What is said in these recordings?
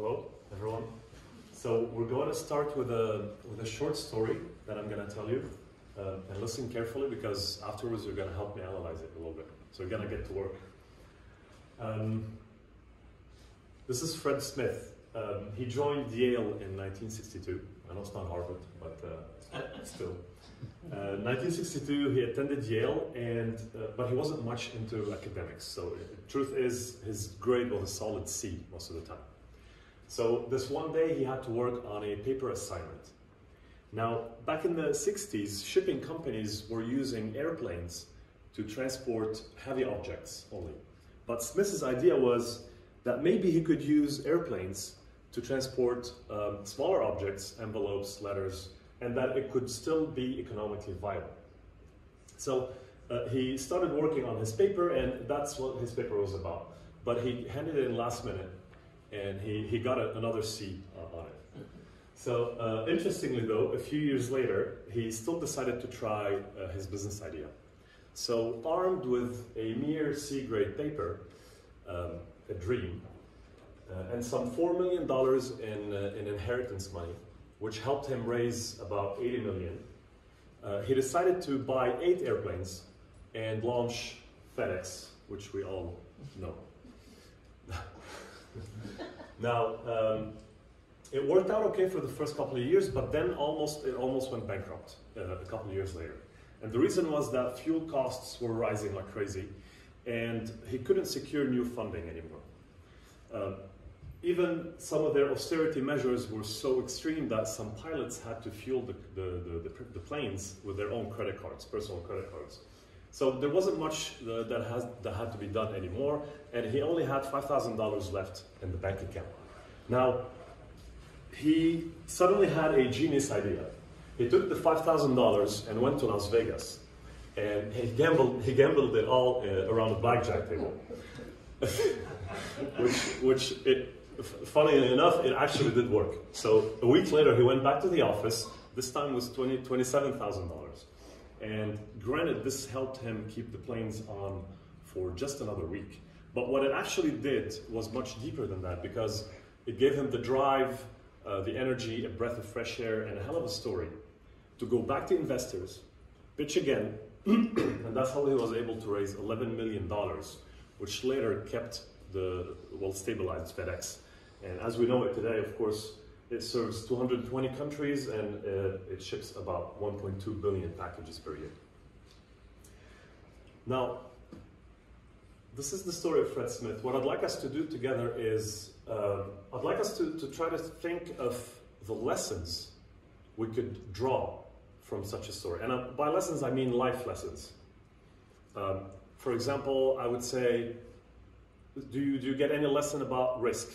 Hello, everyone. So we're going to start with a short story that I'm going to tell you, and listen carefully because afterwards you're going to help me analyze it a little bit. So you're going to get to work. This is Fred Smith. He joined Yale in 1962. I know it's not Harvard, but still. 1962, he attended Yale, but he wasn't much into academics. So the truth is, his grade was a solid C most of the time. So this one day, he had to work on a paper assignment. Now, back in the 60s, shipping companies were using airplanes to transport heavy objects only. But Smith's idea was that maybe he could use airplanes to transport smaller objects, envelopes, letters, and that it could still be economically viable. So he started working on his paper, and that's what his paper was about. But he handed it in last minute, and he got another C on it. So interestingly though, a few years later, he still decided to try his business idea. So armed with a mere C-grade paper, a dream, and some $4 million in inheritance money, which helped him raise about $80 million. He decided to buy 8 airplanes and launch FedEx, which we all know. Now, it worked out okay for the first couple of years, but then it almost went bankrupt a couple of years later. And the reason was that fuel costs were rising like crazy, and he couldn't secure new funding anymore. Even some of their austerity measures were so extreme that some pilots had to fuel the planes with their own credit cards, personal credit cards. So there wasn't much that had to be done anymore, and he only had $5,000 left in the bank account. Now, he suddenly had a genius idea. He took the $5,000 and went to Las Vegas, and he gambled it all around a blackjack table. Funnily enough, it actually did work. So a week later, he went back to the office. This time was $27,000. And granted, this helped him keep the planes on for just another week. But what it actually did was much deeper than that, because it gave him the drive, the energy, a breath of fresh air, and a hell of a story to go back to investors, pitch again, and that's how he was able to raise $11 million, which later stabilized FedEx. And as we know it today, of course, it serves 220 countries, and it ships about 1.2 billion packages per year. Now, this is the story of Fred Smith. What I'd like us to do together is, I'd like us to try to think of the lessons we could draw from such a story. And by lessons, I mean life lessons. For example, I would say, do you get any lesson about risk?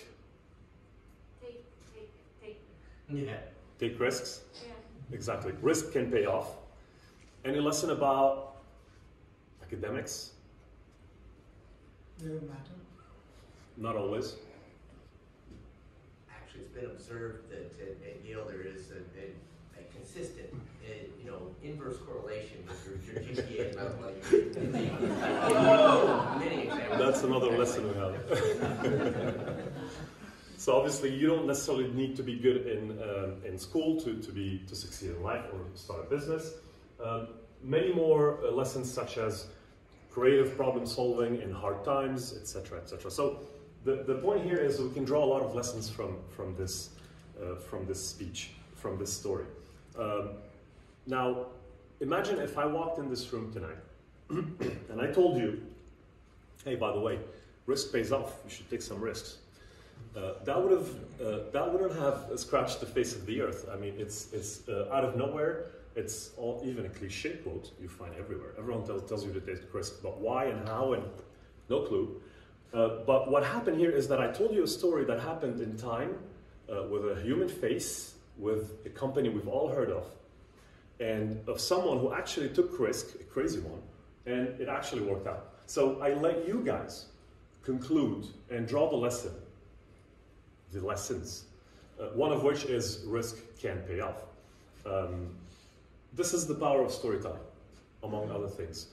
Yeah. Take risks? Yeah. Exactly. Risk can pay off. Any lesson about academics? They don't matter. Not always. Actually, it's been observed that at Yale there is a consistent, inverse correlation with your GPA and medical education. Many examples. That's another lesson we have. So obviously, you don't necessarily need to be good in school to succeed in life or start a business. Many more lessons such as creative problem solving in hard times, etc., etc. So the point here is we can draw a lot of lessons from this speech, from this story. Now, imagine if I walked in this room tonight and I told you, hey, by the way, risk pays off. You should take some risks. That wouldn't have scratched the face of the earth. I mean, it's out of nowhere. It's even a cliche quote you find everywhere. Everyone tells you to take risk, but why and how and no clue. But what happened here is that I told you a story that happened in time with a human face, with a company we've all heard of, and of someone who actually took risk, a crazy one, and it actually worked out. So I let you guys conclude and draw the lessons, one of which is risk can pay off. This is the power of storytelling, among other things.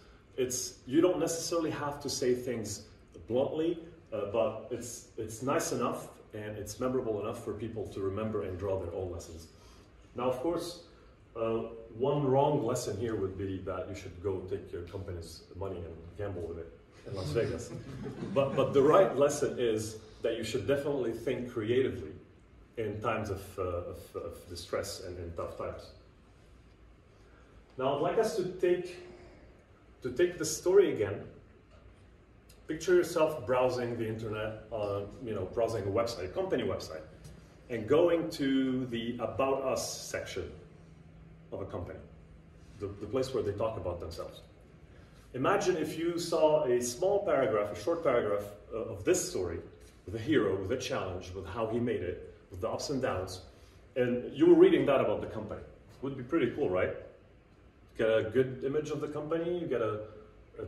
You don't necessarily have to say things bluntly, but it's nice enough and it's memorable enough for people to remember and draw their own lessons. Now, of course, one wrong lesson here would be that you should go take your company's money and gamble with it in Las Vegas. but the right lesson is that you should definitely think creatively in times of distress and in tough times. Now, I'd like us to take the story again. Picture yourself browsing the internet, browsing a website, a company website, and going to the About Us section of a company, the place where they talk about themselves. Imagine if you saw a small paragraph, a short paragraph of this story, with a hero, with a challenge, with how he made it, with the ups and downs, and you were reading that about the company. It would be pretty cool, right? Get a good image of the company, you get a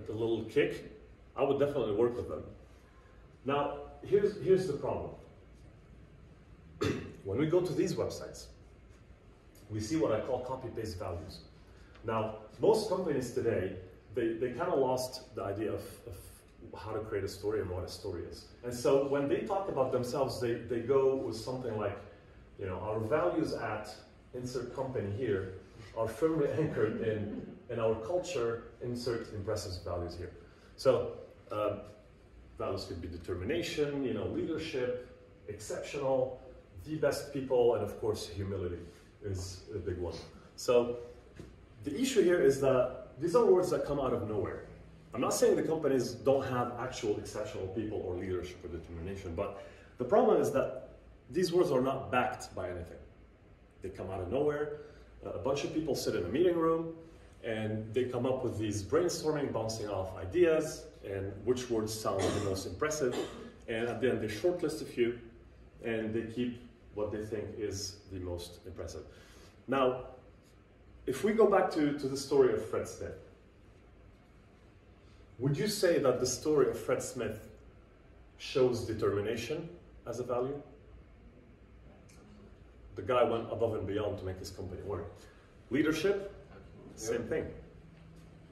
little kick. I would definitely work with them. Now, here's the problem. When we go to these websites, we see what I call copy-paste values. Now, most companies today, they kind of lost the idea of how to create a story and what a story is. And so when they talk about themselves, they go with something like, our values at insert company here are firmly anchored in our culture, insert impressive values here. So values could be determination, leadership, exceptional, the best people, and of course humility is a big one. So the issue here is that these are words that come out of nowhere. I'm not saying the companies don't have actual exceptional people or leadership or determination, but the problem is that these words are not backed by anything. They come out of nowhere. A bunch of people sit in a meeting room and they come up with these brainstorming, bouncing off ideas and which words sound the most impressive. And at the end, they shortlist a few and they keep what they think is the most impressive. Now, if we go back to the story of Fred Smith, would you say that the story of Fred Smith shows determination as a value? The guy went above and beyond to make his company work. Leadership, same thing.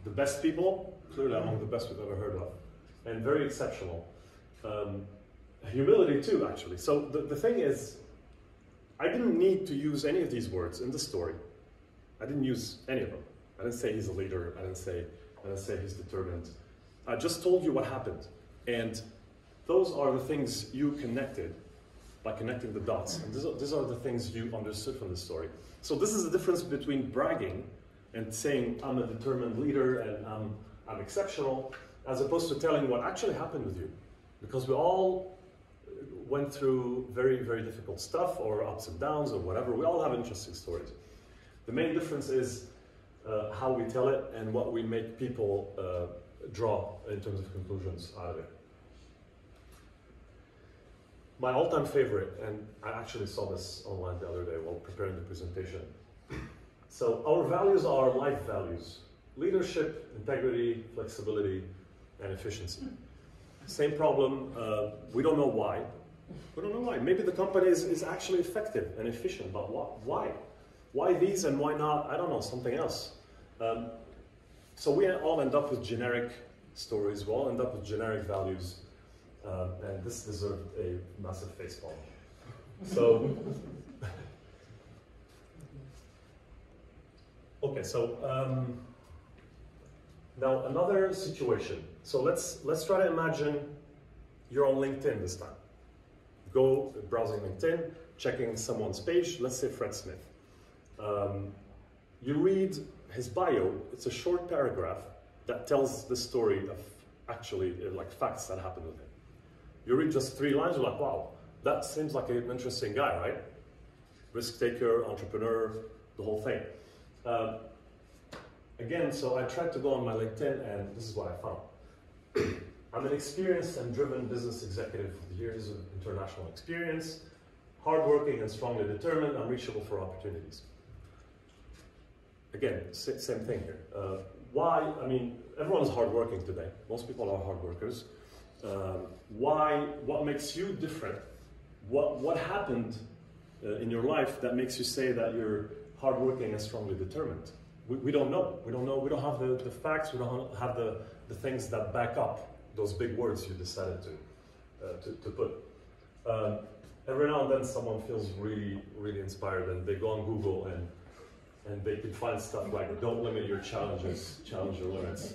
The best people, clearly among the best we've ever heard of, and very exceptional. Humility too, actually. So the thing is, I didn't need to use any of these words in the story. I didn't use any of them. I didn't say he's a leader. I didn't say he's determined. I just told you what happened. And those are the things you connected by connecting the dots. And these are the things you understood from the story. So this is the difference between bragging and saying I'm a determined leader and I'm exceptional, as opposed to telling what actually happened with you. Because we all went through very, very difficult stuff or ups and downs or whatever. We all have interesting stories. The main difference is how we tell it and what we make people draw in terms of conclusions out of it. My all-time favorite, and I actually saw this online the other day while preparing the presentation. So our values are life values: leadership, integrity, flexibility, and efficiency. Same problem, we don't know why. We don't know why. Maybe the company is actually effective and efficient, but why? Why these and why not, I don't know, something else. So we all end up with generic stories, we all end up with generic values, and this deserved a massive facepalm. So, okay, so now another situation. So let's try to imagine you're on LinkedIn this time. Go browsing LinkedIn, checking someone's page, let's say Fred Smith. You read his bio, it's a short paragraph that tells the story of actually like facts that happened with him. You read just 3 lines, you're like, wow, that seems like an interesting guy, right? Risk taker, entrepreneur, the whole thing. Again, so I tried to go on my LinkedIn and this is what I found. I'm an experienced and driven business executive with years of international experience, hardworking and strongly determined, unreachable for opportunities. Again, same thing here. Why? I mean, everyone's hardworking today. Most people are hard workers. Why? What makes you different? What happened in your life that makes you say that you're hardworking and strongly determined? We don't know. We don't know. We don't have the facts. We don't have the things that back up those big words you decided to put. every now and then someone feels really, really inspired and they go on Google and they can find stuff like don't limit your challenges, challenge your limits.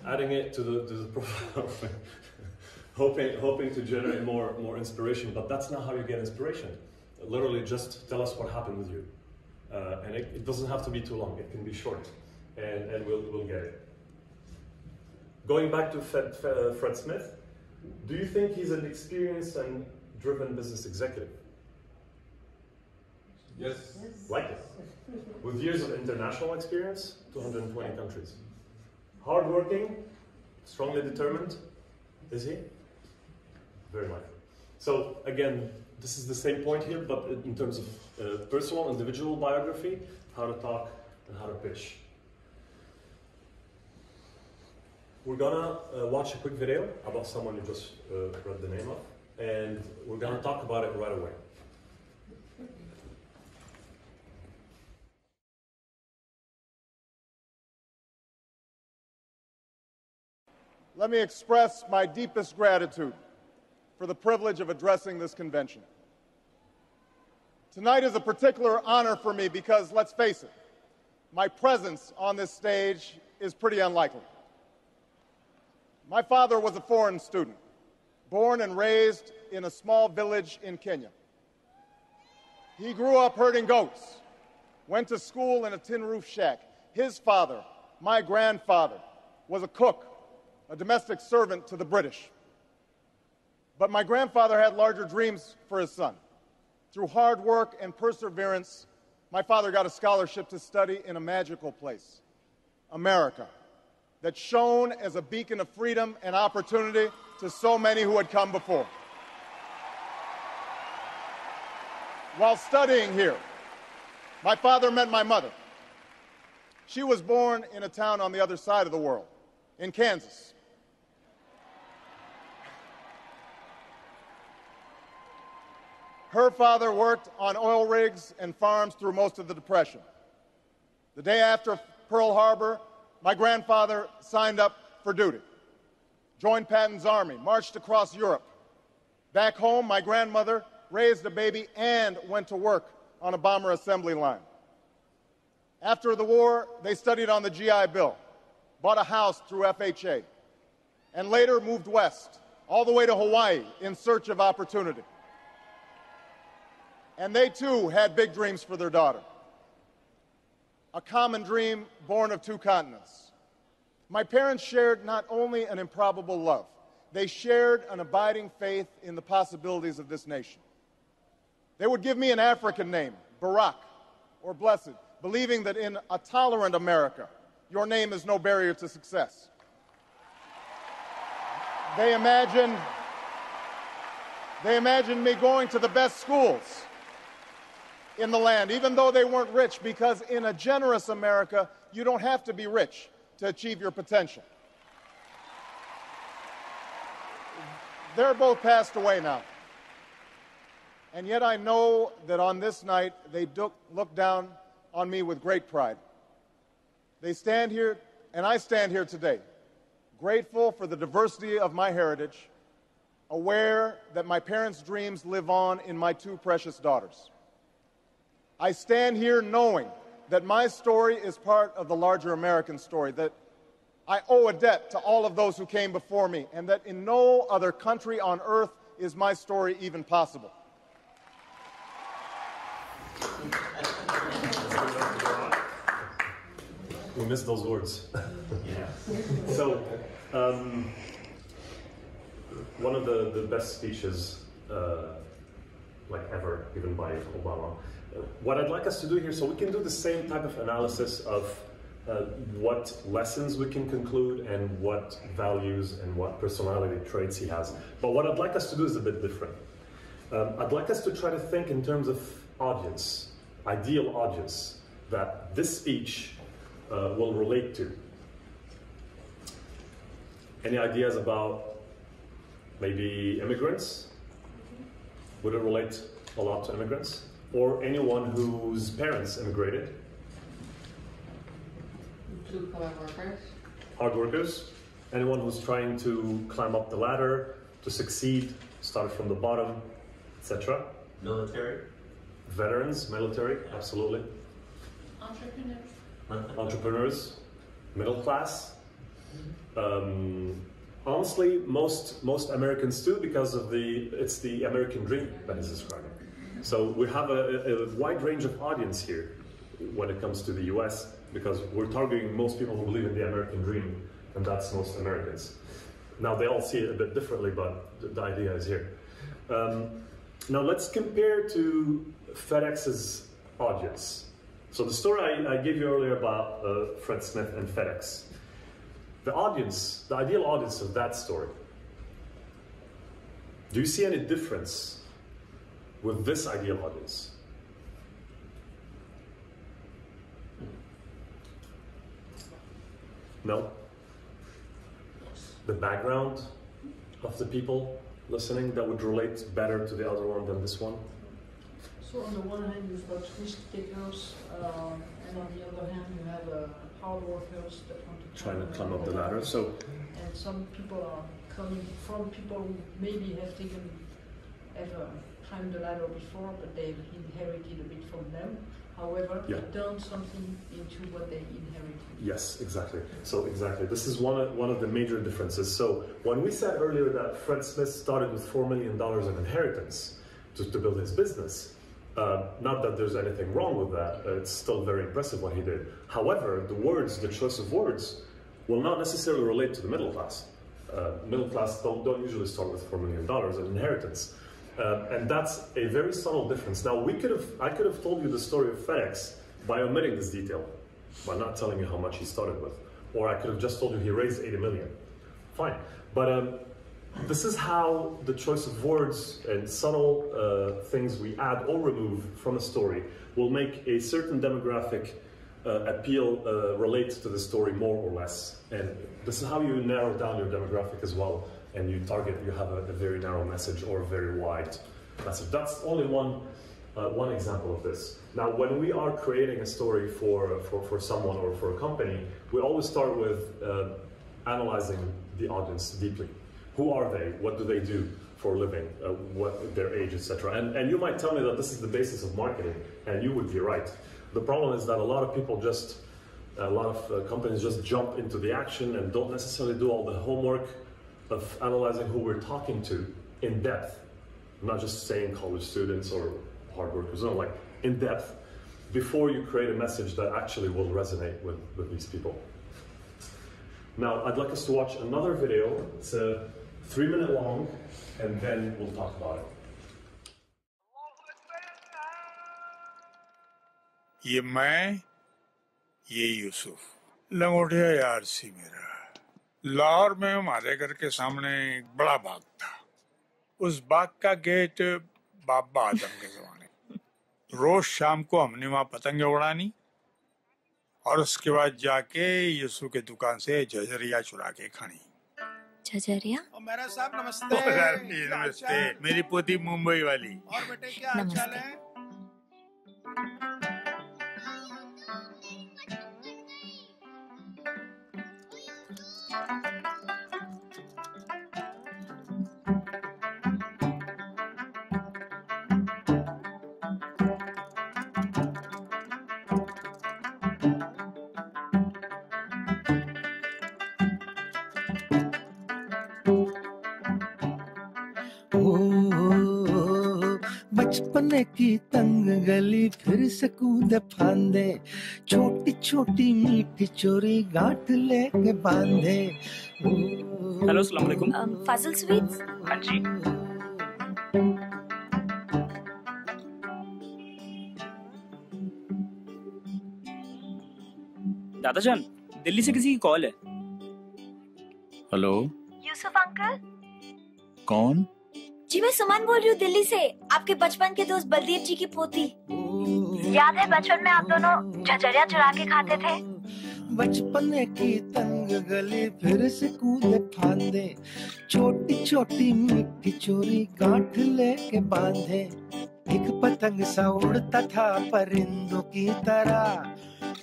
Adding it to the profile, hoping to generate more inspiration, but that's not how you get inspiration. Literally just tell us what happened with you. And it doesn't have to be too long, it can be short, and we'll get it. Going back to Fred Smith, do you think he's an experienced and driven business executive? Yes. Like it. With years of international experience, 220 countries. Hardworking, strongly determined, is he? Very likely. So again, this is the same point here, but in terms of personal, individual biography, how to talk and how to pitch. We're gonna watch a quick video about someone you just read the name of, and we're gonna talk about it right away. Let me express my deepest gratitude for the privilege of addressing this convention. Tonight is a particular honor for me because, let's face it, my presence on this stage is pretty unlikely. My father was a foreign student, born and raised in a small village in Kenya. He grew up herding goats, went to school in a tin roof shack. His father, my grandfather, was a cook, a domestic servant to the British. But my grandfather had larger dreams for his son. Through hard work and perseverance, my father got a scholarship to study in a magical place, America, that shone as a beacon of freedom and opportunity to so many who had come before. While studying here, my father met my mother. She was born in a town on the other side of the world, in Kansas. Her father worked on oil rigs and farms through most of the Depression. The day after Pearl Harbor, my grandfather signed up for duty, joined Patton's army, marched across Europe. Back home, my grandmother raised a baby and went to work on a bomber assembly line. After the war, they studied on the GI Bill, bought a house through FHA, and later moved west, all the way to Hawaii in search of opportunity. And they too had big dreams for their daughter. A common dream born of two continents. My parents shared not only an improbable love, they shared an abiding faith in the possibilities of this nation. They would give me an African name, Barak, or Blessed, believing that in a tolerant America, your name is no barrier to success. They imagined me going to the best schools in the land, even though they weren't rich, because in a generous America, you don't have to be rich to achieve your potential. They're both passed away now. And yet I know that on this night, they look down on me with great pride. They stand here, and I stand here today, grateful for the diversity of my heritage, aware that my parents' dreams live on in my two precious daughters. I stand here knowing that my story is part of the larger American story, that I owe a debt to all of those who came before me, and that in no other country on earth is my story even possible. We missed those words. So, one of the best speeches, like ever, given by Obama. What I'd like us to do here, so we can do the same type of analysis of what lessons we can conclude and what values and what personality traits he has. But what I'd like us to do is a bit different. I'd like us to try to think in terms of audience, ideal audience, that this speech will relate to. Any ideas about maybe immigrants? Would it relate a lot to immigrants? Or anyone whose parents immigrated? Blue-collar workers. Hard workers. Anyone who's trying to climb up the ladder, to succeed, start from the bottom, etc. Military. Veterans, military, absolutely. Entrepreneurs, middle class. Honestly, most Americans too, because of it's the American dream that is describing. So we have a wide range of audience here when it comes to the US, because we're targeting most people who believe in the American dream, and that's most Americans. Now they all see it a bit differently, but the idea is here. Now let's compare to FedEx's audience. So the story I gave you earlier about Fred Smith and FedEx. The audience, the ideal audience of that story. Do you see any difference with this ideal audience? No? The background of the people listening that would relate better to the other one than this one? So on the one hand, you've got risk takers, and on the other hand, you have hard workers that want to trying to climb up the ladder. So, and some people are coming from people who maybe have climbed the ladder before, but they've inherited a bit from them. However, yeah, they turn something into what they inherited. Yes, exactly. So exactly, this is one of the major differences. So when we said earlier that Fred Smith started with $4 million in inheritance to build his business, not that there's anything wrong with that. It's still very impressive what he did. However, the choice of words, will not necessarily relate to the middle class. Middle class don't usually start with $4 million in inheritance. And that's a very subtle difference. Now, I could have told you the story of FedEx by omitting this detail, by not telling you how much he started with. Or I could have just told you he raised 80 million. Fine. But this is how the choice of words and subtle things we add or remove from a story will make a certain demographic appeal relate to the story more or less. And this is how you narrow down your demographic as well. And you have a very narrow message or a very wide message. That's only one example of this. Now, when we are creating a story for someone or for a company, we always start with analyzing the audience deeply. Who are they? What do they do for a living? What their age, etc. And you might tell me that this is the basis of marketing, and you would be right. The problem is that a lot of companies just jump into the action and don't necessarily do all the homework of analyzing who we're talking to in depth. I'm not just saying college students or hard workers, no, like in depth, before you create a message that actually will resonate with these people. Now, I'd like us to watch another video. It's 3 minutes long, and then we'll talk about it. ये मैं, ये यूसुफ, लंगोटिया यार सी मेरा। लाहौर में हमारे घर के सामने एक बड़ा बाग था। उस बाग का गेट बाबा आदम के जमाने। रोज शाम को हमने वहाँ पतंगे उड़ानी और उसके बाद जाके यूसुफ के दुकान से झझरिया चुरा के खानी। झझरिया? मेरा साहब नमस्ते। नमस्ते। मेरी पोती मुंबई वाली। और बेटे क्या हाल है? बचपन की तंग गली फिर से कूदे फांदे, छोटी छोटी मीठी चोरी गांठ लेके बांधे। हेलो, अस्सलाम वालेकुम। फाजिल स्वीट्स? हाँ जी। दादाजान, दिल्ली से किसी की कॉल है। Hello, Yusuf uncle? कौन? जी मैं सुमन बोल रही हूँ दिल्ली से, आपके बचपन के दोस्त बलदेव जी की पोती। याद है बचपन में आप दोनों झझरिया चुरा के खाते थे? बचपन की तंग गली फिर से कूदे फांदे, छोटी छोटी मीठी चोरी गांठ लेके बांधे। एक पतंग सा उड़ता था परिंदों की तरह,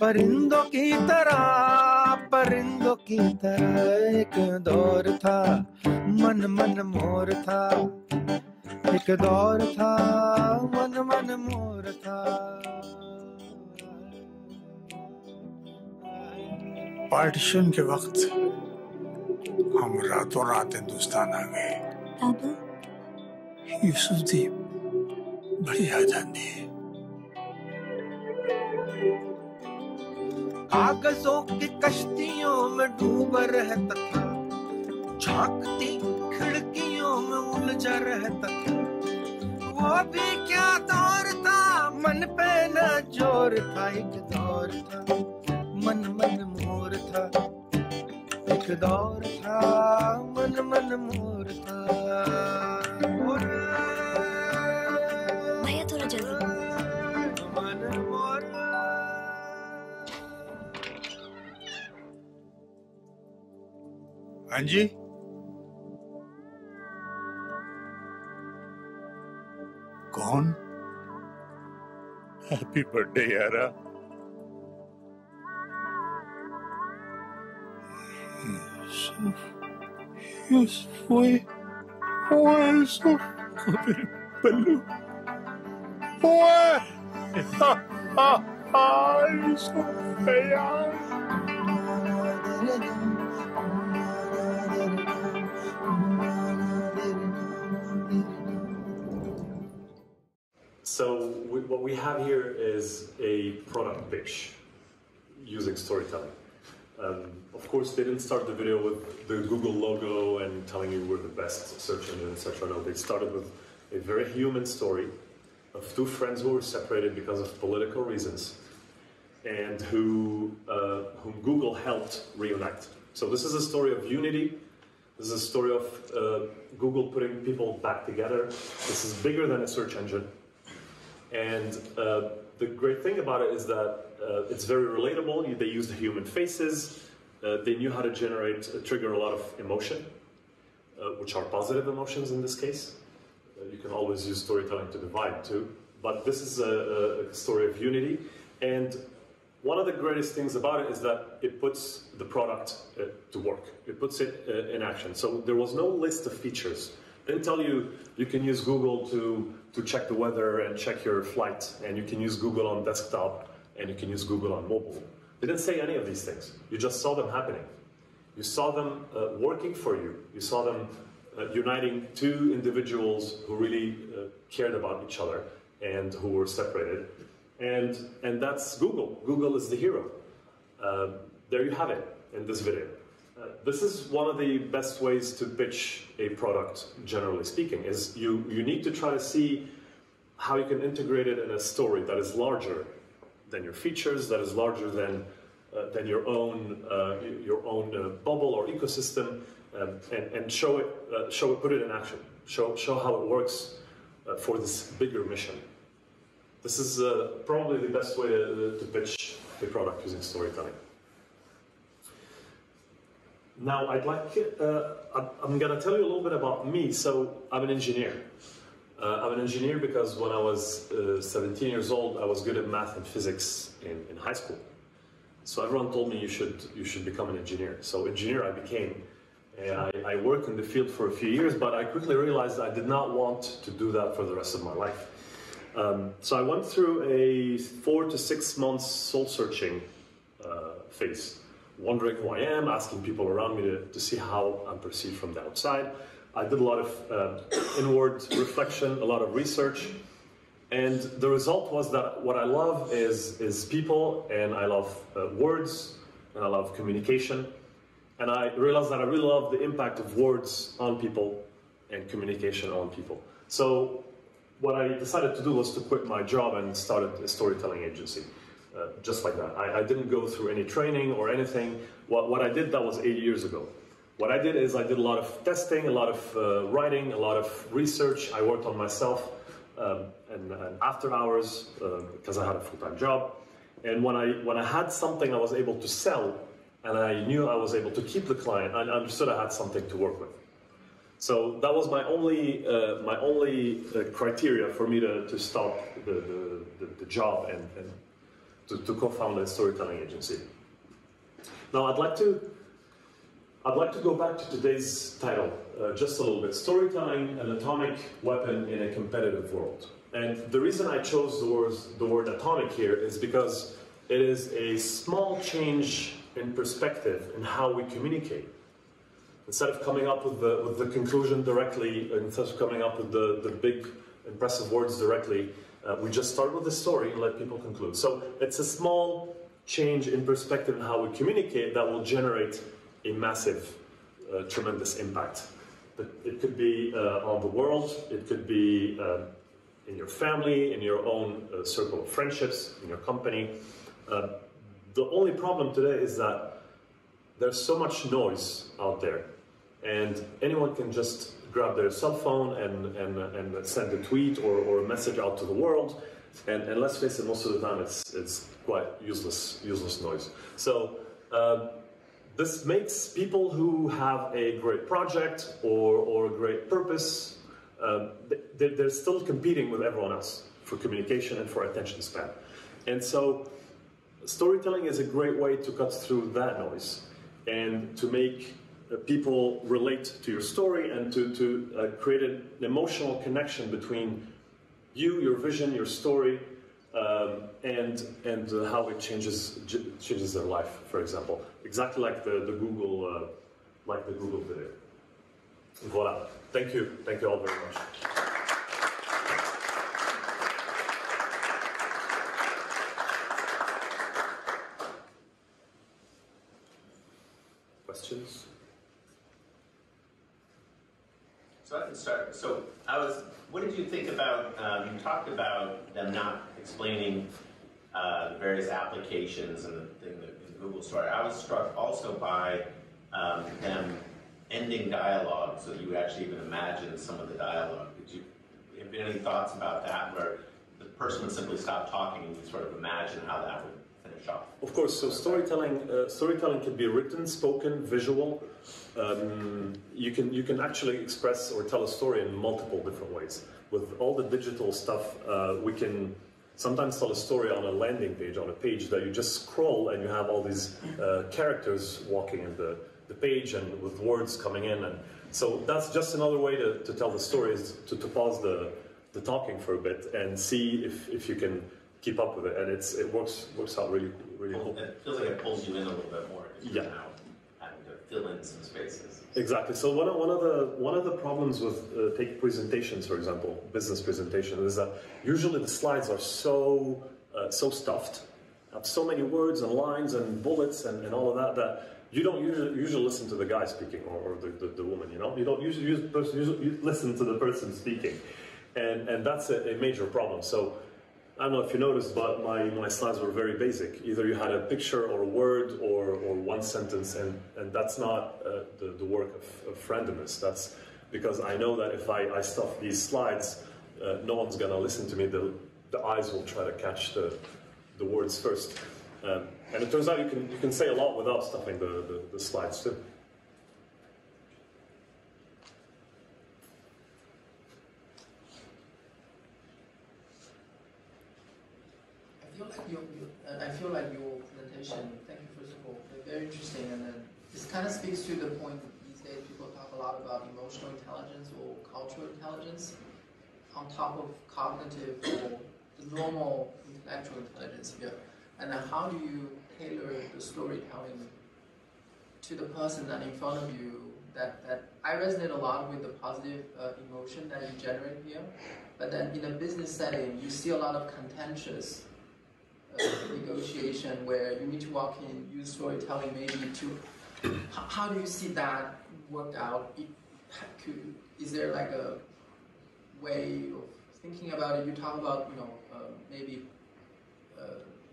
परिंदों की तरह, परिंदों की तरह। एक दौर था मन मन मोर था, एक दौर था मन मन मोर था पार्टीशन के वक्त हम रातों रात हिंदुस्तान आ गए। दादू यूसुफ दी बड़ी आजादी है। कागजों की कश्तियों में डूबा रहता था झांकती खिड़कियों में उलझा रहता था वो भी क्या दौर था मन पे न जोर था एक दौर था मन मन मोर था एक दौर था मन मन मोर था भैया थोड़ा जल्दी मन मोर हाँ जी कौन? हैप्पी बर्थडे यारा। यूसुफ ओए यूसुफ मेरे बल्लू ओए यूसुफ यार। So what we have here is a product pitch using storytelling. Of course, they didn't start the video with the Google logo and telling you we're the best search engine, etc. No, they started with a very human story of two friends who were separated because of political reasons and whom Google helped reunite. So this is a story of unity. This is a story of Google putting people back together. This is bigger than a search engine. And the great thing about it is that it's very relatable. They use the human faces. They knew how to trigger a lot of emotion, which are positive emotions in this case. You can always use storytelling to divide too. But this is a story of unity. And one of the greatest things about it is that it puts the product to work. It puts it in action. So there was no list of features. They didn't tell you you can use Google to check the weather and check your flight, and you can use Google on desktop, and you can use Google on mobile. They didn't say any of these things. You just saw them happening. You saw them working for you. You saw them uniting two individuals who really cared about each other and who were separated. And that's Google. Google is the hero. There you have it in this video. This is one of the best ways to pitch a product, generally speaking, is you need to try to see how you can integrate it in a story that is larger than your features, that is larger than your own bubble or ecosystem, and show it, put it in action, show how it works for this bigger mission. This is probably the best way to pitch a product using storytelling. Now, I'm going to tell you a little bit about me. So, I'm an engineer. I'm an engineer because when I was 17 years old, I was good at math and physics in high school. So everyone told me you should become an engineer. So engineer I became. And I worked in the field for a few years, but I quickly realized I did not want to do that for the rest of my life. So I went through a 4 to 6 months soul-searching phase, wondering who I am, asking people around me to see how I'm perceived from the outside. I did a lot of inward reflection, a lot of research, and the result was that what I love is people, and I love words, and I love communication, and I realized that I really love the impact of words on people and communication on people. So what I decided to do was to quit my job and started a storytelling agency, just like that. I didn't go through any training or anything. What I did, that was 8 years ago. What I did is I did a lot of testing, a lot of writing, a lot of research. I worked on myself and after hours because I had a full-time job. And when I had something I was able to sell and I knew I was able to keep the client, I understood I had something to work with. So that was my only criteria for me to stop the job and to co-found a storytelling agency. Now I'd like to I'd like to go back to today's title just a little bit. Storytelling, an atomic weapon in a competitive world. And the reason I chose the word atomic here is because it is a small change in perspective in how we communicate. Instead of coming up with the conclusion directly, instead of coming up with the big, impressive words directly, we just start with the story and let people conclude. So it's a small change in perspective in how we communicate that will generate a massive, tremendous impact. It could be on the world, it could be in your family, in your own circle of friendships, in your company. The only problem today is that there's so much noise out there, and anyone can just grab their cell phone and send a tweet or a message out to the world, and let's face it, most of the time it's quite useless noise. So this makes people who have a great project or a great purpose, they're still competing with everyone else for communication and for attention span. And so storytelling is a great way to cut through that noise and to make people relate to your story and to create an emotional connection between you, your vision, your story, and how it changes their life, for example. Exactly like the Google video. Voila. Thank you all very much. Questions? So I can start. So what did you think about, you talked about them not explaining the various applications and the thing in the Google story. I was struck also by them ending dialogue so that you actually even imagine some of the dialogue. Have you any thoughts about that where the person would simply stop talking and you sort of imagine how that would finish off? Of course, so storytelling can be written, spoken, visual. You can actually express or tell a story in multiple different ways. With all the digital stuff, we can sometimes tell a story on a landing page, on a page that you just scroll and you have all these characters walking in the page and with words coming in. And so that's just another way to tell the story, is to pause the talking for a bit and see if you can keep up with it, and it works out really cool. It feels like it pulls you in a little bit more. Yeah. Now having to fill in some spaces. Exactly. So one of the problems with take presentations, for example, business presentations, is that usually the slides are so stuffed, have so many words and lines and bullets and all of that you don't usually listen to the guy speaking or the woman. You know, you don't usually you listen to the person speaking, and that's a major problem. So I don't know if you noticed, but my slides were very basic. Either you had a picture or a word or one sentence, and that's not the work of randomness. That's because I know that if I stuff these slides, no one's gonna listen to me. The eyes will try to catch the words first. And it turns out you can say a lot without stuffing the slides too. I feel like your presentation, thank you first of all, very interesting, and then this kind of speaks to the point these days people talk a lot about emotional intelligence or cultural intelligence on top of cognitive or the normal intellectual intelligence here. And then how do you tailor the storytelling to the person that in front of you? That I resonate a lot with the positive emotion that you generate here, but then in a business setting, you see a lot of contentious negotiation where you need to walk in, use storytelling maybe to. How do you see that work out? Is there like a way of thinking about it? You talk about maybe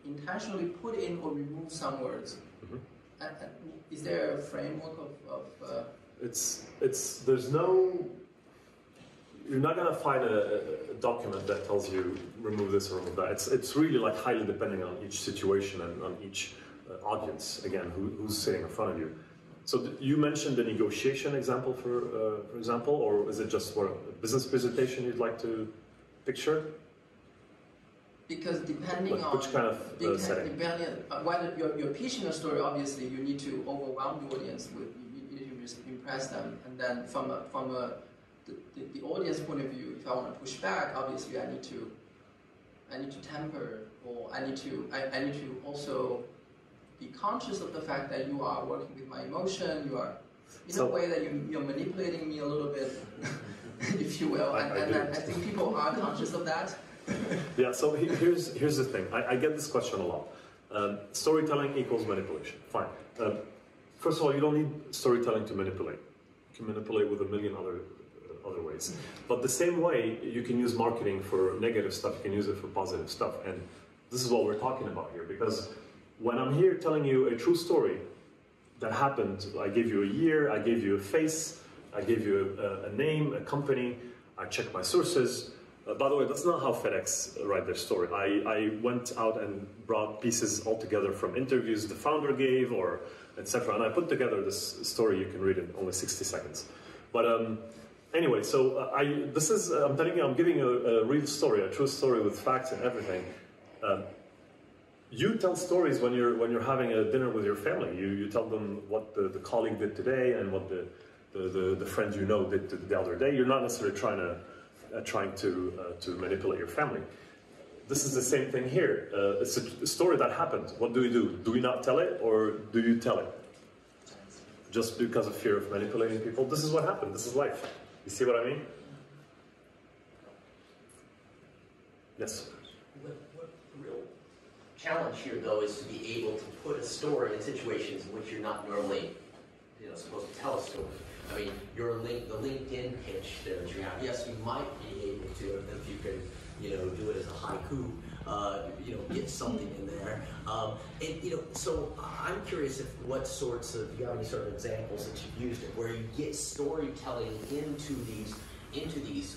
intentionally put in or remove some words. Mm-hmm. Is there a framework of there's no. You're not going to find a document that tells you remove this or remove that. It's really like highly depending on each situation and on each audience, again, who's sitting in front of you. So you mentioned the negotiation example, for example, or is it just for a business presentation you'd like to picture? Because depending like on which kind of setting? Depending on whether you're pitching a story, obviously you need to overwhelm the audience with. You impress them. And then from the audience point of view, if I want to push back, obviously I need to temper, or I need to also be conscious of the fact that you are working with my emotion. You are in a way that you're manipulating me a little bit, if you will. And I think people are conscious of that. Yeah. So here's the thing. I get this question a lot. Storytelling equals manipulation. Fine. First of all, you don't need storytelling to manipulate. You can manipulate with a million other ways. But the same way, you can use marketing for negative stuff, you can use it for positive stuff. And this is what we're talking about here. Because when I'm here telling you a true story that happened, I gave you a year, I gave you a face, I gave you a name, a company, I checked my sources. By the way, that's not how FedEx write their story. I went out and brought pieces all together from interviews the founder gave, or etc. And I put together this story. You can read it in only 60 seconds. But anyway, so I'm telling you, I'm giving a real story, a true story with facts and everything. You tell stories when you're having a dinner with your family. You tell them what the colleague did today and what the friend you know did the other day. You're not necessarily trying to manipulate your family. This is the same thing here. It's a story that happened. What do we do? Do we not tell it, or do you tell it? Just because of fear of manipulating people? This is what happened. This is life. You see what I mean? Yes? What the real challenge here, though, is to be able to put a story in situations in which you're not normally supposed to tell a story. I mean, the LinkedIn pitch that you have, yes, you might be able to, if you can, do it as a haiku, get something in there. So I'm curious if you have any sort of examples that you've used it, where you get storytelling into these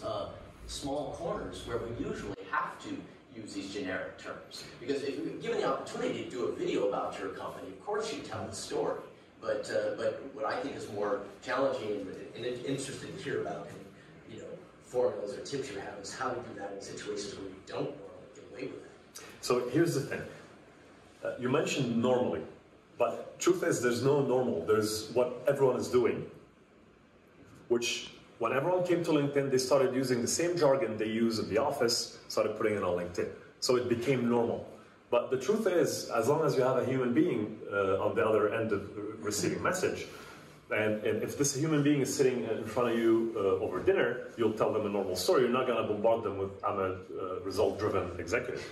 small corners where we usually have to use these generic terms. Because if you're given the opportunity to do a video about your company, of course you tell the story. But what I think is more challenging and interesting to hear about, formulas or tips you have, is how to do that in situations where you don't normally get away with it. So here's the thing. You mentioned normally, but truth is there's no normal. There's what everyone is doing, which when everyone came to LinkedIn, they started using the same jargon they use in the office, started putting it on LinkedIn. So it became normal. But the truth is, as long as you have a human being on the other end of receiving message, and if this human being is sitting in front of you over dinner, you'll tell them a normal story. You're not going to bombard them with, I'm a result-driven executive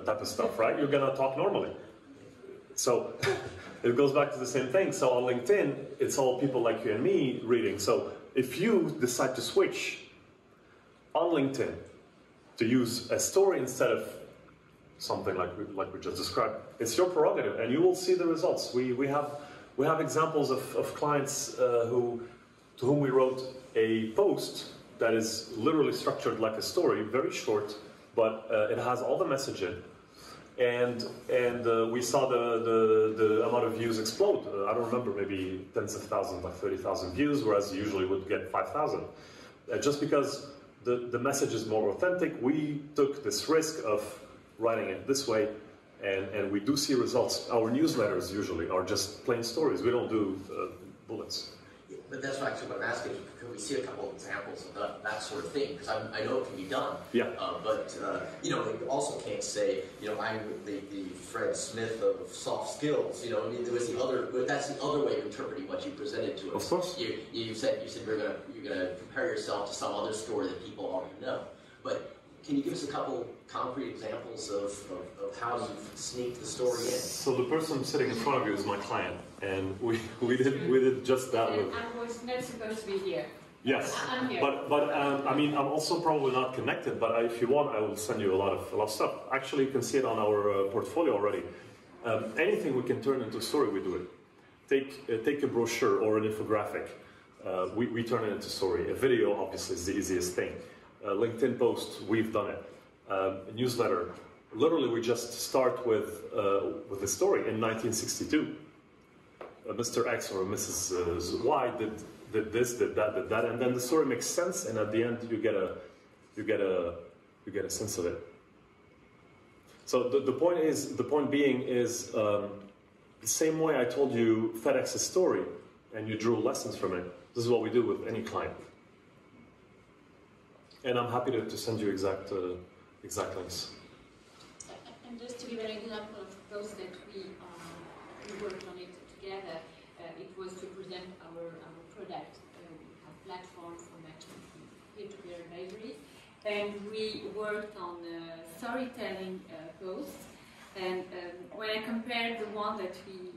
type of stuff, right? You're going to talk normally. So it goes back to the same thing. So on LinkedIn, it's all people like you and me reading. So if you decide to switch on LinkedIn to use a story instead of something like we just described, it's your prerogative, and you will see the results. We have examples of clients to whom we wrote a post that is literally structured like a story, very short, but it has all the message in, and we saw the amount of views explode. I don't remember, maybe tens of thousands, like 30,000 views, whereas you usually would get 5,000. Just because the message is more authentic, we took this risk of writing it this way, and we do see results. Our newsletters usually are just plain stories. We don't do bullets. Yeah, but that's actually what I'm asking. Can we see a couple of examples of that sort of thing? Because I know it can be done. Yeah. But you also can't say, I'm the Fred Smith of soft skills. I mean, there was that's the other way of interpreting what you presented to us. Of course. You said you're gonna compare yourself to some other story that people already know. But can you give us a couple concrete examples of how you sneak the story in? So the person sitting in front of you is my client, and we did just that. And I was not supposed to be here. Yes, I'm here. but I mean, I'm also probably not connected. But if you want, I will send you a lot of stuff. Actually, you can see it on our portfolio already. Anything we can turn into a story, we do it. Take a brochure or an infographic. We turn it into a story. A video, obviously, is the easiest thing. LinkedIn post, we've done it. A newsletter, literally we just start with a story. In 1962, Mr. X or Mrs. Y did this, did that, and then the story makes sense, and at the end you get a sense of it. So the point being is the same way I told you FedEx's story and you drew lessons from it, this is what we do with any client. And I'm happy to send you exact links. And just to give an example of those that we worked on it together, it was to present our product. We have platform for matching peer-to-peer advisory, and we worked on storytelling posts. And when I compared the one that we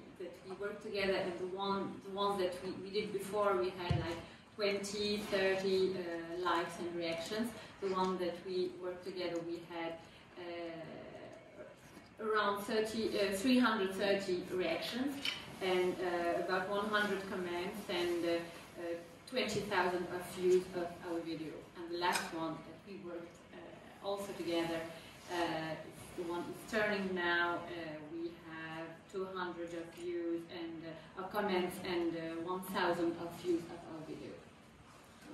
worked together and the ones that we did before, we had like 20, 30 likes and reactions. The one that we worked together, we had around 330 reactions and about 100 comments and 20,000 views of our video. And the last one that we worked also together, the one is turning now. We have 200 views and comments and 1,000 views of our video.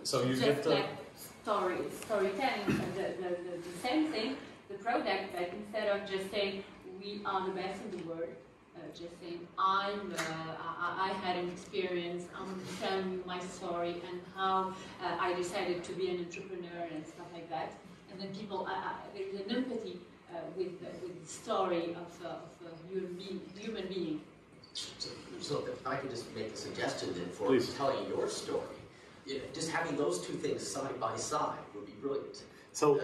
So you just like storytelling, the same thing. The product, like instead of just saying we are the best in the world, just saying I had an experience, I'm telling you my story and how I decided to be an entrepreneur and stuff like that. And then people, there is an empathy with the story of a human being. So if I could just make a suggestion then for Please. telling your story, just having those two things side by side would be brilliant. So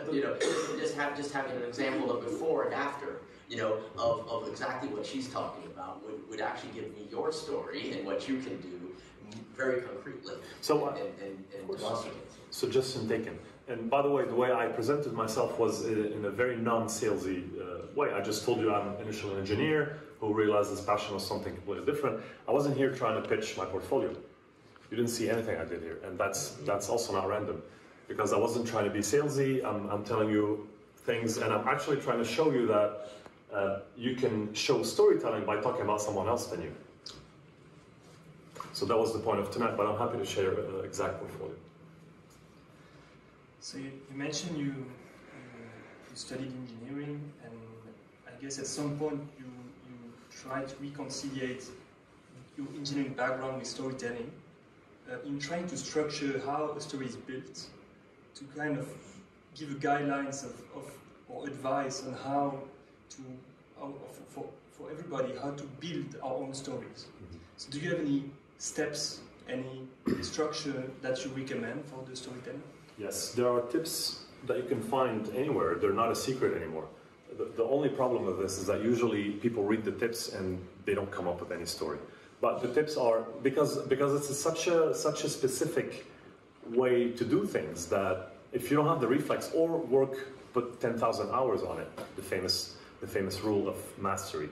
just having an example of before and after, of exactly what she's talking about would actually give me your story and what you can do very concretely. So and demonstrative. Suggestion taken. And by the way I presented myself was in a very non-salesy way. I just told you I'm an initial engineer who realized his passion was something completely different. I wasn't here trying to pitch my portfolio. You didn't see anything I did here, and that's also not random, because I wasn't trying to be salesy. I'm telling you things, and I'm actually trying to show you that you can show storytelling by talking about someone else than you. So that was the point of tonight, but I'm happy to share the exact portfolio. So you mentioned you studied engineering, and I guess at some point you tried to reconciliate your engineering background with storytelling. In trying to structure how a story is built, to kind of give guidelines or advice on how to, for everybody, how to build our own stories. So do you have any steps, any structure that you recommend for the storytelling? Yes, there are tips that you can find anywhere. They're not a secret anymore. The only problem with this is that usually people read the tips and they don't come up with any story. But the tips are, because it's such a specific way to do things that if you don't have the reflex or put 10,000 hours on it, the famous rule of mastery,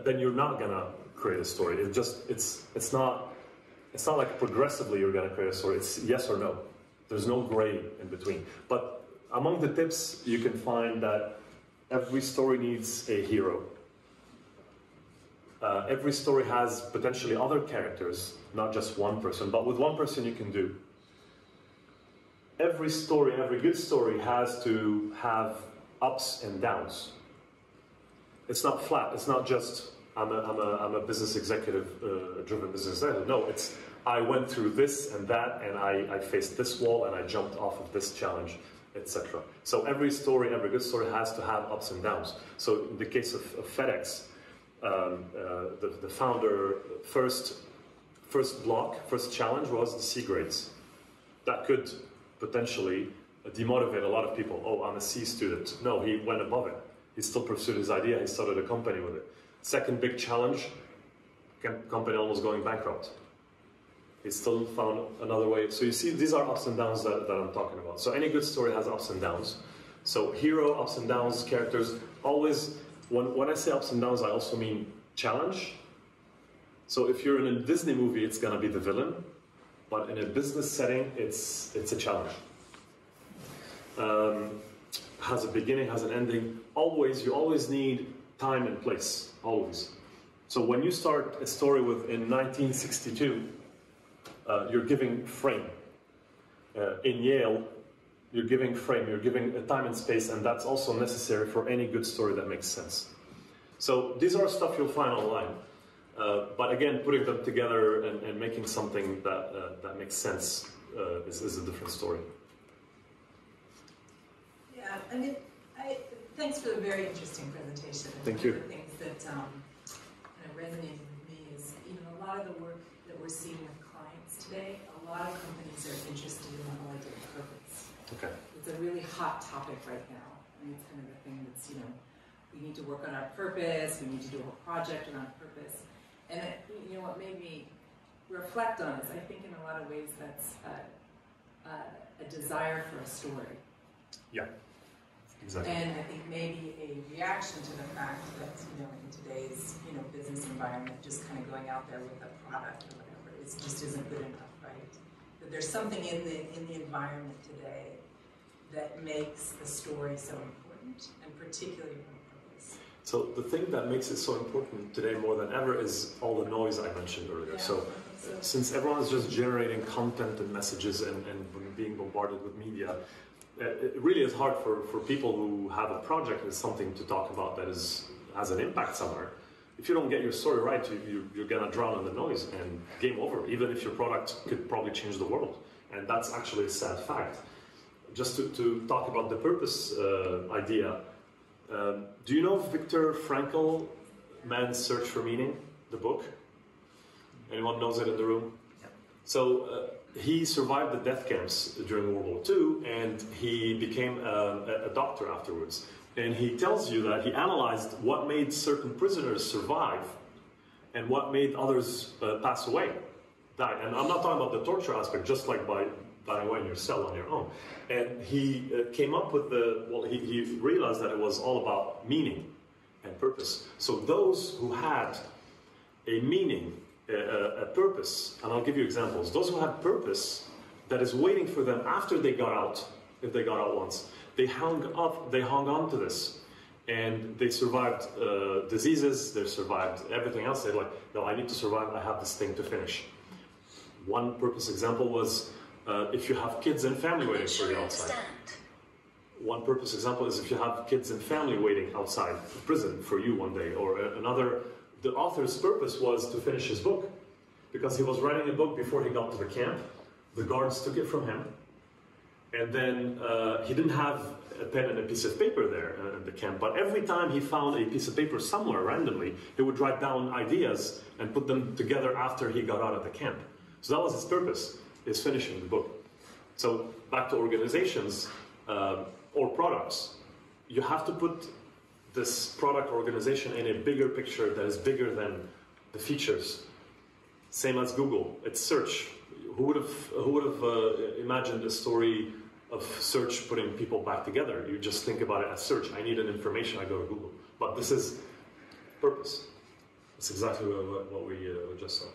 then you're not gonna create a story. It's not like progressively you're gonna create a story. It's yes or no. There's no gray in between. But among the tips, you can find that every story needs a hero. Every story has potentially other characters, not just one person, but with one person you can do. Every story, every good story has to have ups and downs. It's not flat. It's not just I'm a business executive, driven business executive. No, it's I went through this and that, and I faced this wall, and I jumped off of this challenge, etc. So every story, every good story has to have ups and downs. So in the case of FedEx, the founder first challenge was the C grades. That could potentially demotivate a lot of people. Oh, I'm a C student. No, he went above it. He still pursued his idea. He started a company with it. Second big challenge, company almost going bankrupt. He still found another way. So you see, these are ups and downs that I'm talking about. So any good story has ups and downs. So hero, ups and downs, characters, always, when I say ups and downs, I also mean challenge. So if you're in a Disney movie, it's gonna be the villain. But in a business setting, it's a challenge. Has a beginning, has an ending. You always need time and place, always. So when you start a story in 1962, you're giving frame. In Yale, you're giving frame, you're giving a time and space, and that's also necessary for any good story that makes sense. So these are stuff you'll find online. But again, putting them together and making something that makes sense is a different story. Yeah, I mean, thanks for the very interesting presentation. Thank you. One of the things that kind of resonated with me is, a lot of the work that we're seeing with clients today, a lot of companies are interested in the whole idea of purpose. Okay. It's a really hot topic right now. I mean, it's kind of the thing that's, we need to work on our purpose, we need to do a whole project around purpose. And what made me reflect on is I think in a lot of ways that's a desire for a story. Yeah, exactly. And I think maybe a reaction to the fact that, in today's, business environment, just kind of going out there with a product or whatever, just isn't good enough, right? That there's something in the environment today that makes the story so important, and particularly from purpose. So the thing that makes it so important today more than ever is all the noise I mentioned earlier. Yeah, so since everyone is just generating content and messages and being bombarded with media, it really is hard for people who have a project and something to talk about that has an impact somewhere. If you don't get your story right, you're going to drown in the noise and game over, even if your product could probably change the world. And that's actually a sad fact. Just to talk about the purpose idea, do you know Viktor Frankl, Man's Search for Meaning, the book? Anyone knows it in the room? So he survived the death camps during World War II, and he became a doctor afterwards. And he tells you that he analyzed what made certain prisoners survive and what made others pass away, die. And I'm not talking about the torture aspect, just like by dying away in your cell on your own. And he came up with he realized that it was all about meaning and purpose. So those who had a meaning, a purpose, and I'll give you examples. Those who had purpose that is waiting for them after they got out, if they got out once, they hung on to this, and they survived diseases, they survived everything else. They're like, no, I need to survive, I have this thing to finish. One purpose example was if you have kids and family waiting for you outside. One purpose example is if you have kids and family waiting outside prison for you one day, or another. The author's purpose was to finish his book, because he was writing a book before he got to the camp. The guards took it from him, and then he didn't have a pen and a piece of paper there in the camp, but every time he found a piece of paper somewhere randomly, he would write down ideas and put them together after he got out of the camp. So that was his purpose, is finishing the book. So back to organizations or products, you have to put this product organization in a bigger picture that is bigger than the features. Same as Google, it's search. Who would have imagined a story of search putting people back together? You just think about it as search. I need an information, I go to Google. But this is purpose. It's exactly what we just saw.